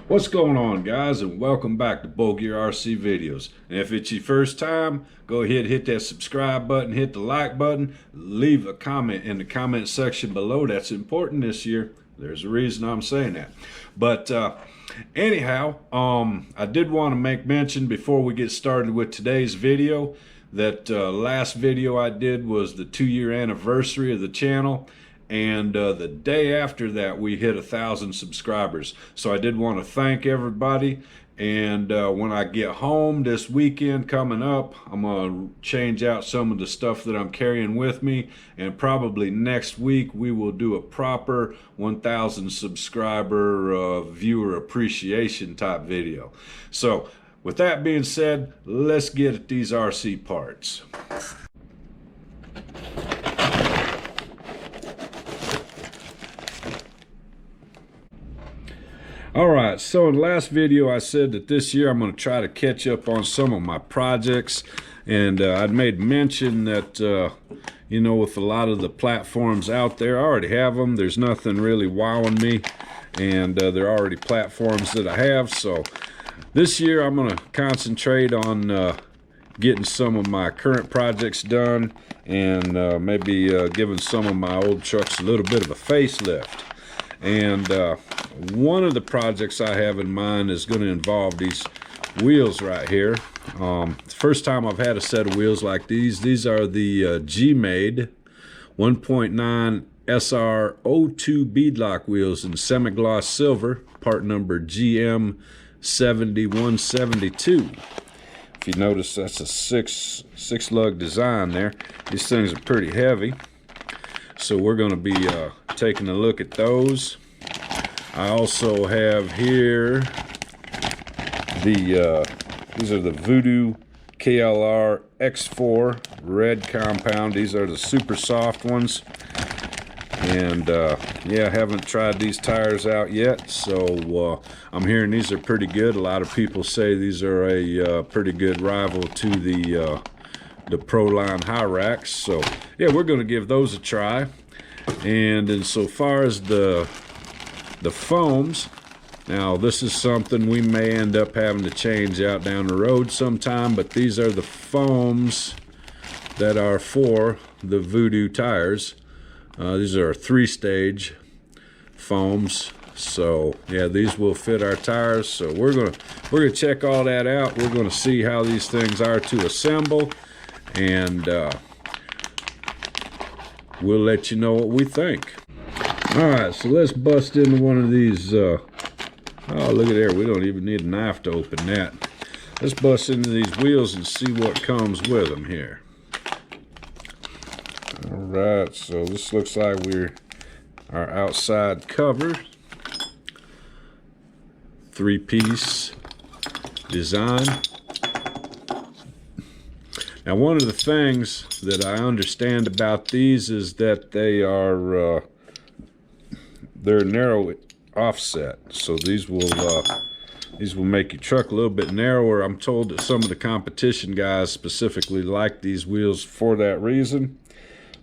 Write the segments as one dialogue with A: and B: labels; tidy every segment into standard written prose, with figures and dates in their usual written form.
A: What's going on, guys, and welcome back to bullgearrc videos. And if it's your first time, go ahead, hit that subscribe button, hit the like button, leave a comment in the comment section below. That's important this year. There's a reason I'm saying that. But anyhow, I did want to make mention before we get started with today's video that last video I did was the 2-year anniversary of the channel. And the day after that, we hit 1,000 subscribers. So I did want to thank everybody. And when I get home this weekend coming up, I'm going to change out some of the stuff that I'm carrying with me. And probably next week, we will do a proper 1,000 subscriber viewer appreciation type video. So with that being said, let's get at these RC parts. Alright, so in the last video I said that this year I'm going to try to catch up on some of my projects, and I'd made mention that you know, with a lot of the platforms out there, I already have them. There's nothing really wowing me, and they're already platforms that I have. So this year I'm going to concentrate on getting some of my current projects done, and maybe giving some of my old trucks a little bit of a facelift. And one of the projects I have in mind is going to involve these wheels right here. It's the first time I've had a set of wheels like these. These are the GMADE 1.9 SR02 beadlock wheels in semi-gloss silver, part number GM7172. If you notice, that's a six lug design there. These things are pretty heavy. So we're going to be taking a look at those. I also have here the these are the Voodoo KLR X4 red compound. These are the super soft ones, and yeah, I haven't tried these tires out yet, so I'm hearing these are pretty good. A lot of people say these are a pretty good rival to the Proline high racks. So yeah, we're going to give those a try. And insofar as the foams, now this is something we may end up having to change out down the road sometime, but these are the foams that are for the Voodoo tires. These are 3-stage foams, so yeah, these will fit our tires. So we're gonna check all that out. We're gonna see how these things are to assemble, and we'll let you know what we think. Alright, so let's bust into one of these. Oh, look at there. We don't even need a knife to open that. Let's bust into these wheels and see what comes with them here. Alright, so this looks like our outside cover. 3-piece design. Now, one of the things that I understand about these is that they're narrow offset, so these will make your truck a little bit narrower. I'm told that some of the competition guys specifically like these wheels for that reason.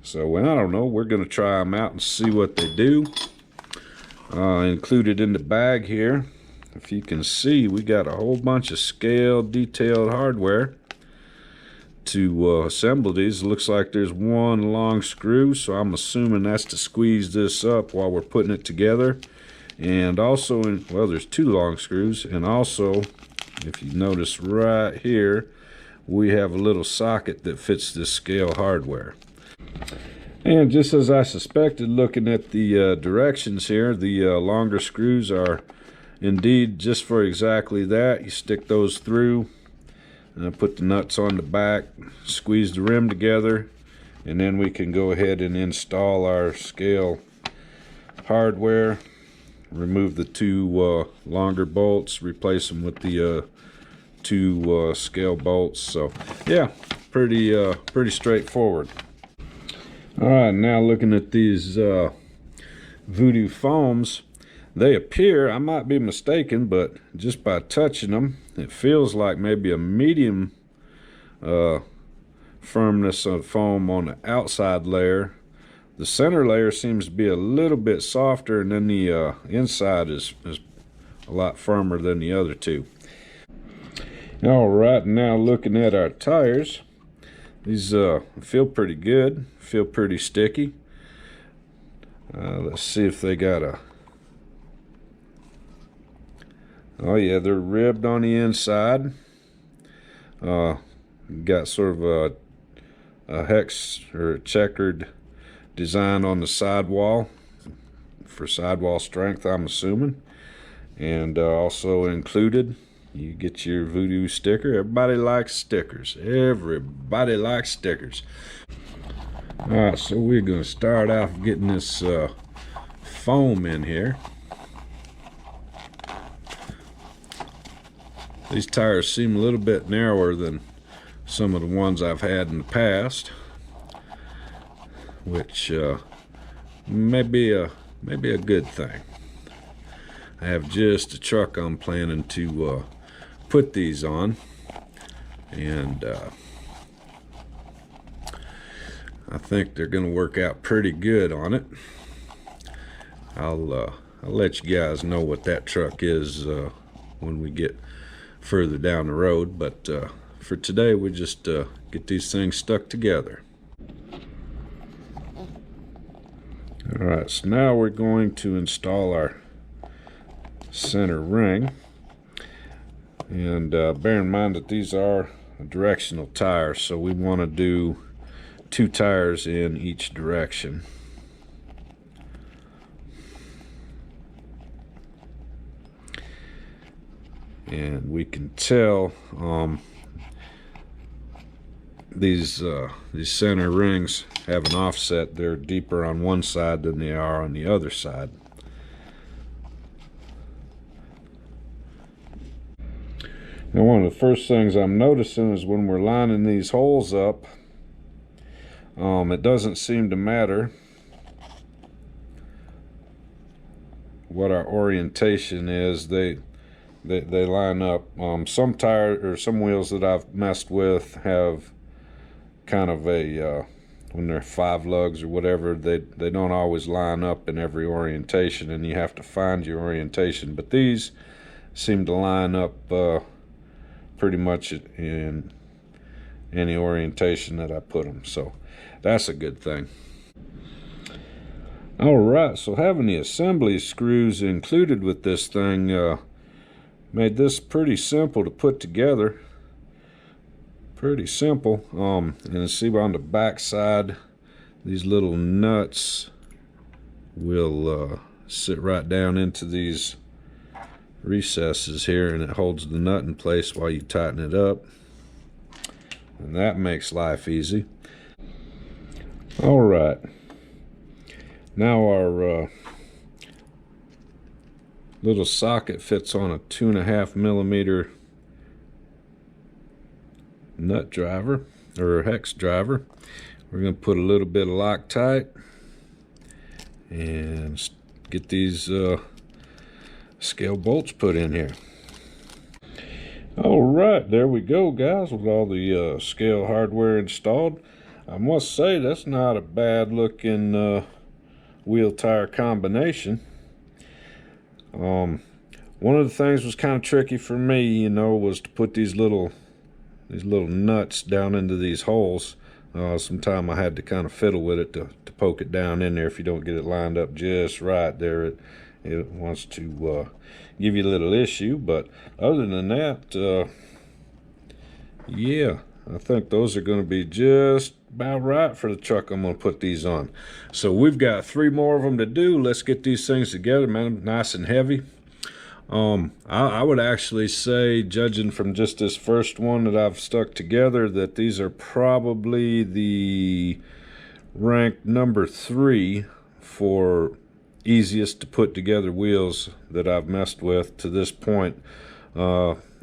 A: So, well, I don't know. We're going to try them out and see what they do. Included in the bag here, if you can see, we got a whole bunch of scale detailed hardware to assemble these. It looks like there's one long screw, so I'm assuming that's to squeeze this up while we're putting it together. And also, well, there's 2 long screws, and also, if you notice right here, we have a little socket that fits this scale hardware. And just as I suspected, looking at the directions here, the longer screws are indeed just for exactly that. You stick those through, and put the nuts on the back, squeeze the rim together, and then we can go ahead and install our scale hardware. Remove the 2 longer bolts, replace them with the 2 scale bolts. So yeah, pretty straightforward. All right, now looking at these Voodoo Foams, they appear, I might be mistaken, but just by touching them, it feels like maybe a medium firmness of foam on the outside layer. The center layer seems to be a little bit softer, and then the inside is a lot firmer than the other two. All right, now looking at our tires, these feel pretty good, feel pretty sticky. Let's see if they got a... Oh yeah, they're ribbed on the inside. Got sort of a hex or a checkered design on the sidewall for sidewall strength, I'm assuming. And also included, you get your Voodoo sticker. Everybody likes stickers. Everybody likes stickers. Alright, so we're going to start off getting this foam in here. These tires seem a little bit narrower than some of the ones I've had in the past, which may be a good thing. I have just a truck I'm planning to put these on, and I think they're going to work out pretty good on it. I'll let you guys know what that truck is when we get further down the road, but for today we just get these things stuck together. Alright, so now we're going to install our center ring, and bear in mind that these are directional tires, so we want to do 2 tires in each direction. And we can tell these center rings have an offset. They're deeper on one side than they are on the other side. Now, one of the first things I'm noticing is when we're lining these holes up, it doesn't seem to matter what our orientation is. They line up. Some tire or some wheels that I've messed with have kind of a when they're 5 lugs or whatever, they don't always line up in every orientation, and you have to find your orientation. But these seem to line up pretty much in any orientation that I put them, so that's a good thing. Alright, so having the assembly screws included with this thing made this pretty simple to put together. Pretty simple. And see on the back side, these little nuts will sit right down into these recesses here, and it holds the nut in place while you tighten it up, and that makes life easy. All right, now our little socket fits on a 2.5 millimeter nut driver or hex driver. We're going to put a little bit of Loctite and get these scale bolts put in here. All right, there we go, guys, with all the scale hardware installed. I must say that's not a bad looking wheel tire combination. One of the things was kind of tricky for me, you know, was to put these little nuts down into these holes. Sometime I had to kind of fiddle with it to poke it down in there. If you don't get it lined up just right there, it wants to give you a little issue. But other than that, yeah, I think those are going to be just about right for the truck I'm going to put these on. So we've got 3 more of them to do. Let's get these things together, man. Nice and heavy. I would actually say, judging from just this first one that I've stuck together, that these are probably the ranked number 3 for easiest to put together wheels that I've messed with to this point.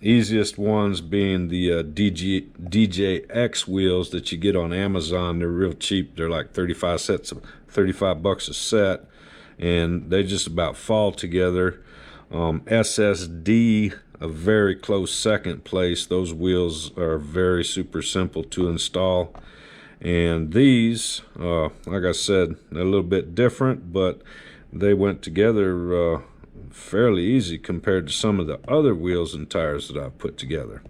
A: Easiest ones being the DJX wheels that you get on Amazon. They're real cheap. They're like 35 bucks a set, and they just about fall together. SSD, a very close second place. Those wheels are very super simple to install. And these, like I said, they're a little bit different, but they went together fairly easy compared to some of the other wheels and tires that I've put together.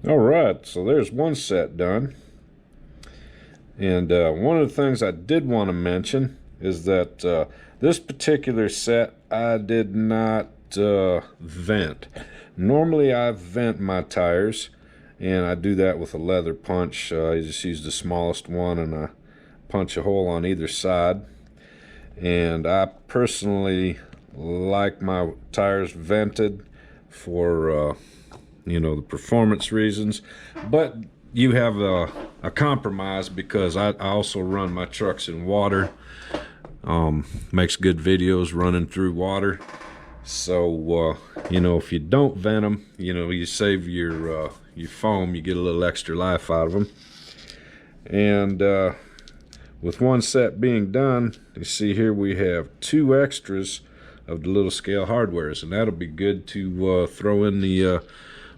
A: Alright, so there's one set done. And one of the things I did want to mention is that this particular set I did not vent. Normally I vent my tires, and I do that with a leather punch. I just use the smallest one and I punch a hole on either side. And I personally like my tires vented for you know, the performance reasons, but you have a compromise because I also run my trucks in water. Makes good videos running through water. So you know, if you don't vent them, you know, you save your foam, you get a little extra life out of them. And with one set being done, you see here we have 2 extras of the little scale hardwares, and that'll be good to throw in the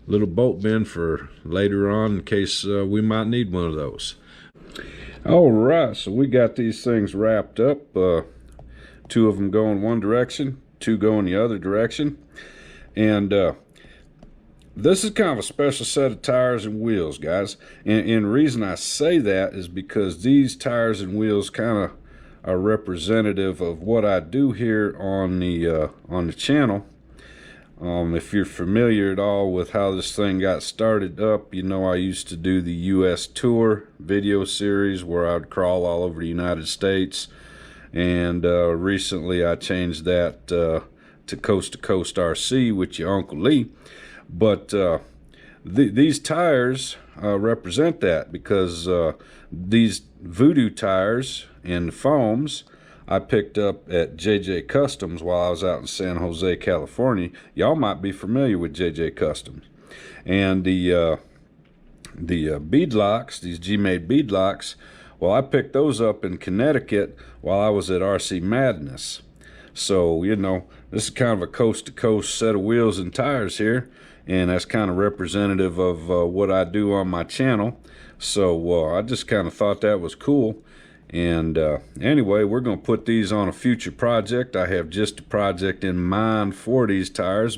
A: little bolt bin for later on in case we might need one of those. All right, so we got these things wrapped up. 2 of them go in one direction, 2 go in the other direction. And this is kind of a special set of tires and wheels, guys. And the reason I say that is because these tires and wheels kind of are representative of what I do here on the channel. If you're familiar at all with how this thing got started up, you know I used to do the US tour video series where I'd crawl all over the United States, and recently I changed that to Coast RC with your Uncle Lee. But these tires represent that, because these Voodoo tires and foams I picked up at JJ Customs while I was out in San Jose, California. Y'all might be familiar with JJ Customs. And the bead locks, these GMADE bead locks, well, I picked those up in Connecticut while I was at RC Madness. So, you know, this is kind of a coast-to-coast set of wheels and tires here, and that's kind of representative of what I do on my channel. So I just kind of thought that was cool. And anyway, we're going to put these on a future project. I have just a project in mind for these tires.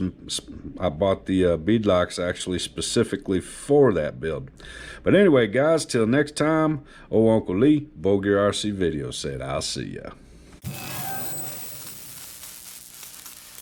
A: I bought the bead locks actually specifically for that build. But anyway, guys, till next time, old Uncle Lee, Bullgearrc Video said, I'll see ya.